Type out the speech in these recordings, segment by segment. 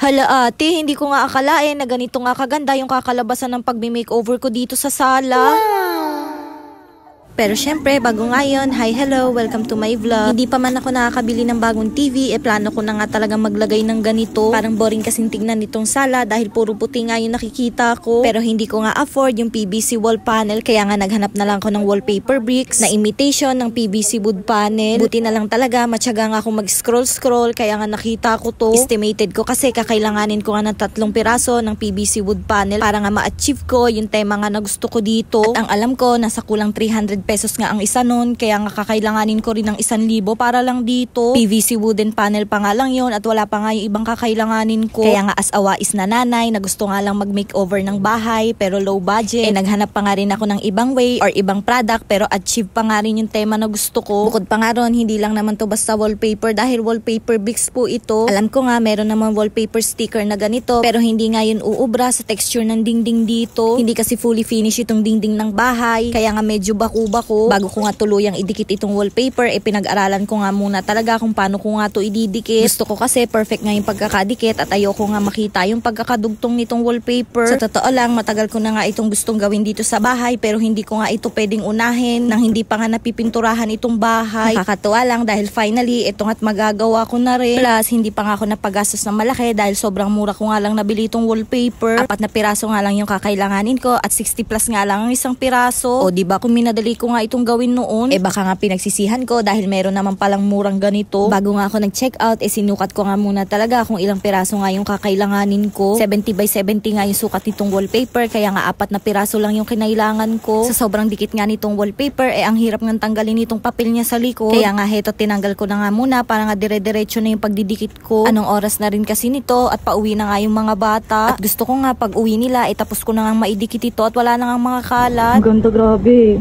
Hala ate, hindi ko nga akalain na ganito nga kaganda yung kakalabasan ng pagme-makeover ko dito sa sala. Pero syempre, bago ngayon, hi, hello, welcome to my vlog. Hindi pa man ako nakakabili ng bagong TV, plano ko na nga talagang maglagay ng ganito. Parang boring kasing tignan nitong sala dahil puro puti nga yung nakikita ko. Pero hindi ko nga afford yung PVC wall panel, kaya nga naghanap na lang ko ng wallpaper bricks na imitation ng PVC wood panel. Buti na lang talaga, matyaga nga ako mag-scroll, kaya nga nakita ko to. Estimated ko kasi kakailanganin ko nga ng 3 piraso ng PVC wood panel para nga ma-achieve ko yung tema nga na gusto ko dito. At ang alam ko, nasa kulang 300 pesos nga ang isa nun, kaya nga kakailanganin ko rin ng 1,000 para lang dito. PVC wooden panel pa nga lang yun at wala pa nga yung ibang kakailanganin ko. Kaya nga as a wais na nanay na gusto nga lang mag-makeover ng bahay pero low budget, naghanap pa nga rin ako ng ibang way or ibang product pero achieve pa nga rin yung tema na gusto ko. Bukod pa nga ron, hindi lang naman to basta wallpaper dahil wallpaper bricks po ito. Alam ko nga meron naman wallpaper sticker na ganito pero hindi nga yun uubra sa texture ng dingding dito. Hindi kasi fully finish itong dingding ng bahay, kaya nga medyo bago ko nga tuluyang idikit itong wallpaper, pinag-aralan ko nga muna talaga kung paano ko nga to ididikit. Gusto ko kasi perfect nga yung pagkakadikit at ayoko nga makita yung pagkakadugtong nitong wallpaper. Sa totoo lang, matagal ko na nga itong gustong gawin dito sa bahay pero hindi ko nga ito pwedeng unahin nang hindi pa nga napipinturahan itong bahay. Nakakatuwa lang dahil finally itong at magagawa ko na rin. Plus, hindi pa nga ako napagastos ng malaki dahil sobrang mura ko nga lang nabili itong wallpaper. 4 na piraso nga lang yung kakailanganin ko at 60 plus nga lang ang isang piraso. O diba kung minadali ko nga itong gawin noon, baka nga pinagsisihan ko dahil meron naman palang murang ganito. Bago nga ako nag-check out, sinukat ko nga muna talaga kung ilang piraso nga yung kakailanganin ko. 70 by 70 nga yung sukat nitong wallpaper, kaya nga 4 na piraso lang yung kinailangan ko. Sa sobrang dikit nga nitong wallpaper, ang hirap nga tanggalin nitong papel niya sa likod. Kaya nga heto, tinanggal ko na nga muna para nga dire-diretso na yung pagdidikit ko. Anong oras na rin kasi nito at pauwi na nga yung mga bata. At gusto ko nga pag uwi nila, tapos ko na nga maidikit ito at wala na nga mga kalat. Ang ganda, grabe.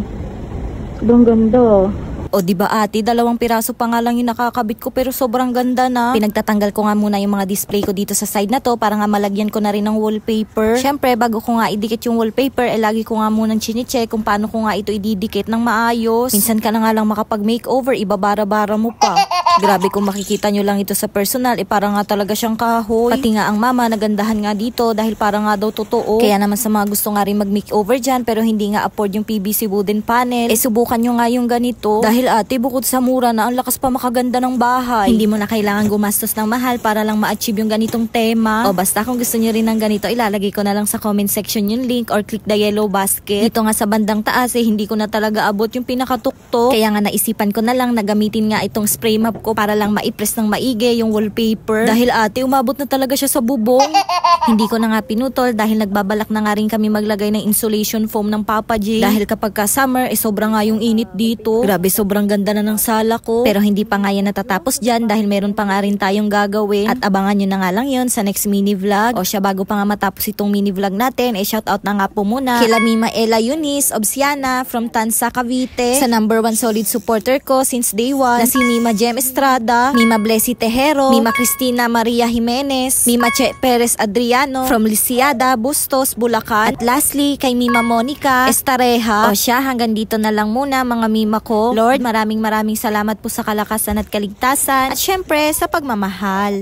Sobrang ganda. O diba ate, 2 piraso pa nga lang yung nakakabit ko pero sobrang ganda na. Pinagtatanggal ko nga muna yung mga display ko dito sa side na to para nga malagyan ko na rin ng wallpaper. Syempre, bago ko nga idikit yung wallpaper, lagi ko nga munang chine-check kung paano ko nga ito ididikit ng maayos. Minsan ka na nga lang makapag-makeover, ibabara-bara mo pa. Grabe, kung makikita nyo lang ito sa personal, parang nga talaga siyang kahoy. Pati nga ang mama, nagandahan nga dito dahil parang nga daw totoo. Kaya naman sa mga gusto nga rin mag-makeover dyan pero hindi nga afford yung PVC wooden panel, subukan nyo nga yung ganito. Dahil ate, bukod sa mura na, ang lakas pa makaganda ng bahay. Hindi mo na kailangan gumastos ng mahal para lang ma-achieve yung ganitong tema. O basta kung gusto nyo rin ng ganito, ilalagay ko na lang sa comment section yung link or click the yellow basket. Dito nga sa bandang taas, hindi ko na talaga abot yung pinakatuktok. Kaya nga naisipan ko na lang na gamitin nga itong spray map ko para lang maipress ng maigi yung wallpaper. Dahil ate, umabot na talaga siya sa bubong. Hindi ko na nga pinutol dahil nagbabalak na nga rin kami maglagay ng insulation foam ng Papa J. Dahil kapag ka summer, sobra nga yung init dito. Grabe, sobrang ganda na ng sala ko. Pero hindi pa nga yan natatapos dyan dahil meron pa nga rin tayong gagawin. At abangan nyo na nga lang yun sa next mini vlog. O siya, bago pa nga matapos itong mini vlog natin, shoutout na nga po muna kila Mima Ella Eunice Obsiana from Tansa, Cavite. Sa number 1 solid supporter ko since day 1 na si Mima Jem Estrada, Mima Blessy Tejero, Mima Cristina Maria Jimenez, Mima Che Perez Adriano from Lisiada, Bustos, Bulacan. At lastly, kay Mima Monica Estareja. O siya, hanggang dito na lang muna mga mima ko. Lord, maraming salamat po sa kalakasan at kaligtasan at syempre sa pagmamahal.